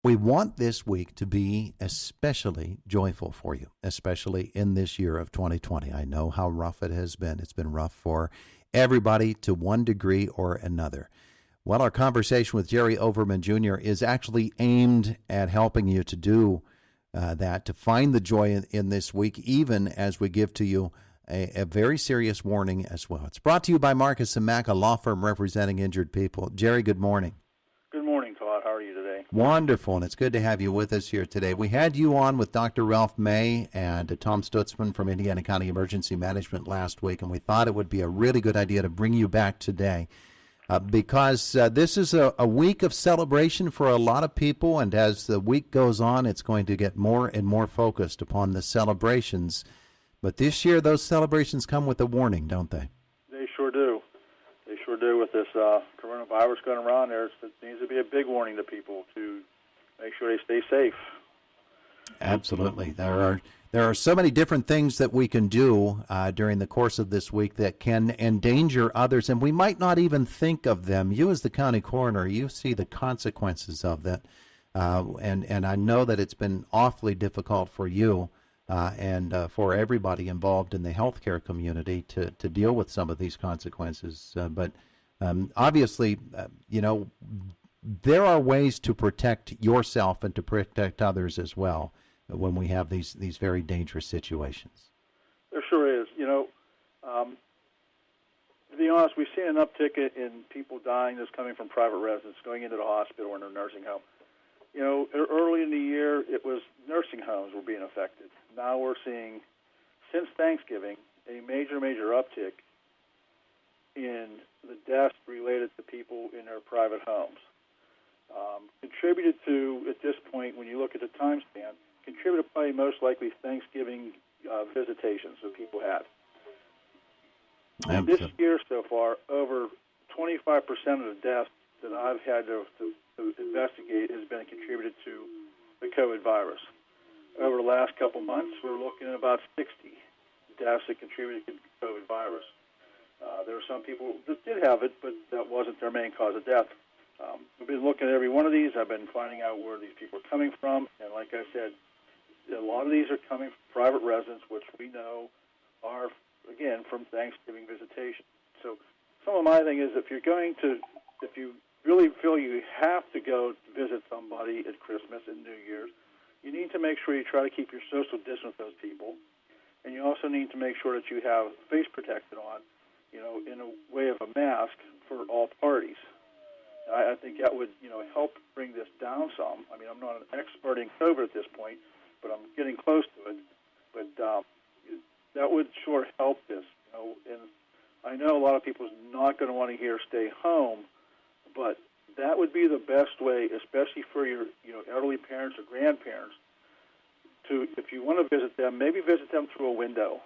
We want this week to be especially joyful for you, especially in this year of 2020. I know how rough it has been. It's been rough for everybody to one degree or another. Well, our conversation with Jerry Overman Jr. is actually aimed at helping you to do that, to find the joy in this week, even as we give to you a very serious warning as well. It's brought to you by Marcus & Mack, a law firm representing injured people. Jerry, good morning. Good morning, Todd. How are you today? Wonderful, and it's good to have you with us here today. We had you on with Dr. Ralph May and Tom Stutzman from Indiana County Emergency Management last week, and we thought it would be a really good idea to bring you back today because this is a week of celebration for a lot of people, and as the week goes on, it's going to get more and more focused upon the celebrations. But this year, those celebrations come with a warning, don't they? They sure do. They sure do. With this coronavirus going around, there needs to be a big warning to people to make sure they stay safe. Absolutely. There are so many different things that we can do during the course of this week that can endanger others, and we might not even think of them. You, as the county coroner, you see the consequences of that, and I know that it's been awfully difficult for you and for everybody involved in the healthcare community to deal with some of these consequences. But obviously, there are ways to protect yourself and to protect others as well when we have these very dangerous situations. There sure is. To be honest, we've seen an uptick in people dying that's coming from private residents, going into the hospital or in a nursing home. Early in the year, it was nursing homes were being affected. Now we're seeing, since Thanksgiving, a major uptick in the deaths related to people in their private homes. Contributed to, at this point, when you look at the time span, contributed probably most likely Thanksgiving visitations that people had. This year so far, over 25% of the deaths that I've had to investigate has been contributed to the COVID virus. Over the last couple months, we're looking at about 60 deaths that contributed to the COVID virus. There were some people that did have it, but that wasn't their main cause of death. I've been looking at every one of these. I've been finding out where these people are coming from, and like I said, a lot of these are coming from private residents, which we know are, again, from Thanksgiving visitation. So some of my thing is if you really feel you have to go visit somebody at Christmas and New Year's, you need to make sure you try to keep your social distance with those people, and you also need to make sure that you have face protected on, in a way of a mask for all parties. I think that would, help bring this down some. I mean, I'm not an expert in COVID at this point, but I'm getting close to it. But that would sure help this, And I know a lot of people are not going to want to hear stay home, but that would be the best way, especially for your, elderly parents or grandparents, to, if you want to visit them, maybe visit them through a window.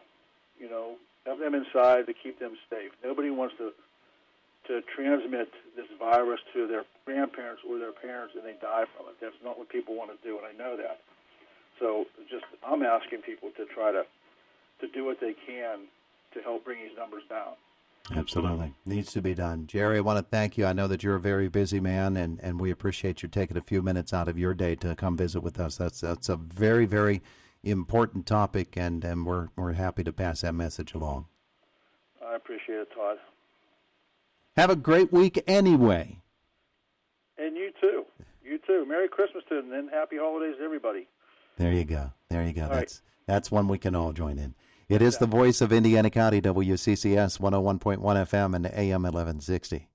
Have them inside to keep them safe. Nobody wants to transmit this virus to their grandparents or their parents and they die from it. That's not what people want to do, and I know that. So I'm asking people to try to do what they can to help bring these numbers down. Absolutely. Needs to be done. Jerry, I want to thank you. I know that you're a very busy man, and we appreciate you taking a few minutes out of your day to come visit with us. That's a very, very important topic, and we're happy to pass that message along. I appreciate it, Todd. Have a great week anyway. And you too. You too. Merry Christmas to them, and happy holidays to everybody. There you go. All That's one we can all join in. It is the voice of Indiana County, WCCS 101.1 FM and AM 1160.